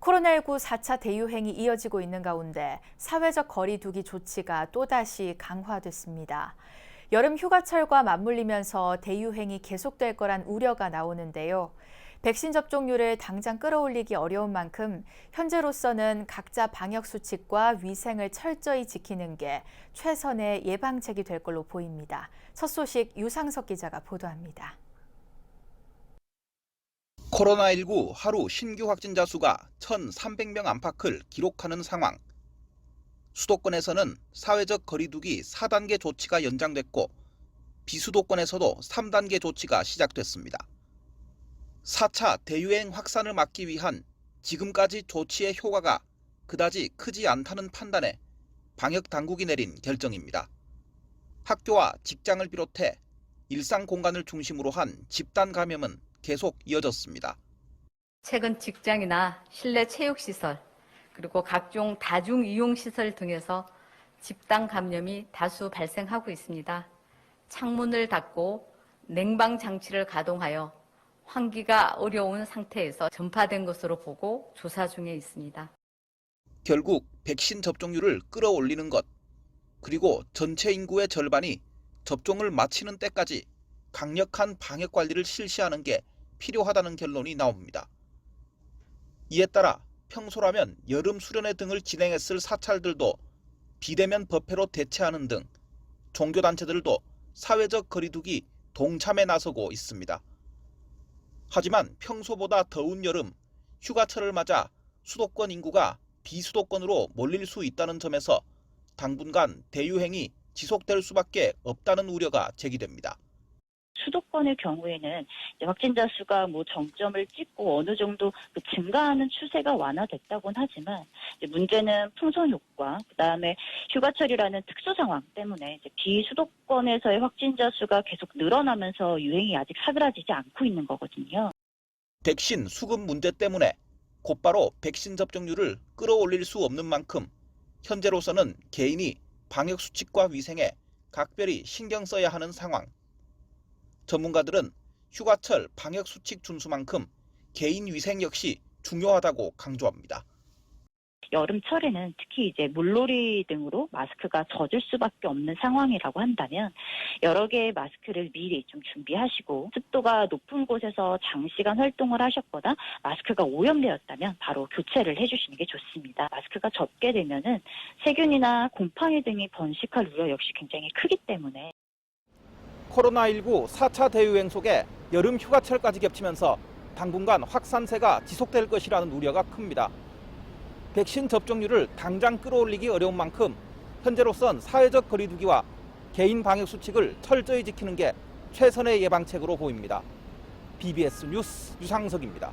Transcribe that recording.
코로나19 4차 대유행이 이어지고 있는 가운데 사회적 거리 두기 조치가 또다시 강화됐습니다. 여름 휴가철과 맞물리면서 대유행이 계속될 거란 우려가 나오는데요. 백신 접종률을 당장 끌어올리기 어려운 만큼 현재로서는 각자 방역 수칙과 위생을 철저히 지키는 게 최선의 예방책이 될 걸로 보입니다. 첫 소식 유상석 기자가 보도합니다. 코로나19 하루 신규 확진자 수가 1,300명 안팎을 기록하는 상황. 수도권에서는 사회적 거리두기 4단계 조치가 연장됐고 비수도권에서도 3단계 조치가 시작됐습니다. 4차 대유행 확산을 막기 위한 지금까지 조치의 효과가 그다지 크지 않다는 판단에 방역 당국이 내린 결정입니다. 학교와 직장을 비롯해 일상 공간을 중심으로 한 집단 감염은 계속 이어졌습니다. 최근 직장이나 실내 체육시설, 그리고 각종 다중이용시설 등에서 집단 감염이 다수 발생하고 있습니다. 창문을 닫고 냉방 장치를 가동하여 환기가 어려운 상태에서 전파된 것으로 보고 조사 중에 있습니다. 결국 백신 접종률을 끌어올리는 것, 그리고 전체 인구의 절반이 접종을 마치는 때까지 강력한 방역 관리를 실시하는 게 필요하다는 결론이 나옵니다. 이에 따라 평소라면 여름 수련회 등을 진행했을 사찰들도 비대면 법회로 대체하는 등 종교단체들도 사회적 거리두기 동참에 나서고 있습니다. 하지만 평소보다 더운 여름, 휴가철을 맞아 수도권 인구가 비수도권으로 몰릴 수 있다는 점에서 당분간 대유행이 지속될 수밖에 없다는 우려가 제기됩니다. 수도권의 경우에는 확진자 수가 정점을 찍고 어느 정도 증가하는 추세가 완화됐다고는 하지만 문제는 풍선 효과, 그다음에 휴가철이라는 특수 상황 때문에 비수도권에서의 확진자 수가 계속 늘어나면서 유행이 아직 사그라지지 않고 있는 거거든요. 백신 수급 문제 때문에 곧바로 백신 접종률을 끌어올릴 수 없는 만큼 현재로서는 개인이 방역 수칙과 위생에 각별히 신경 써야 하는 상황. 전문가들은 휴가철 방역 수칙 준수만큼 개인 위생 역시 중요하다고 강조합니다. 여름철에는 특히 물놀이 등으로 마스크가 젖을 수밖에 없는 상황이라고 한다면 여러 개의 마스크를 미리 좀 준비하시고, 습도가 높은 곳에서 장시간 활동을 하셨거나 마스크가 오염되었다면 바로 교체를 해주시는 게 좋습니다. 마스크가 젖게 되면은 세균이나 곰팡이 등이 번식할 우려 역시 굉장히 크기 때문에. 코로나19 4차 대유행 속에 여름 휴가철까지 겹치면서 당분간 확산세가 지속될 것이라는 우려가 큽니다. 백신 접종률을 당장 끌어올리기 어려운 만큼 현재로선 사회적 거리두기와 개인 방역 수칙을 철저히 지키는 게 최선의 예방책으로 보입니다. BBS 뉴스 유상석입니다.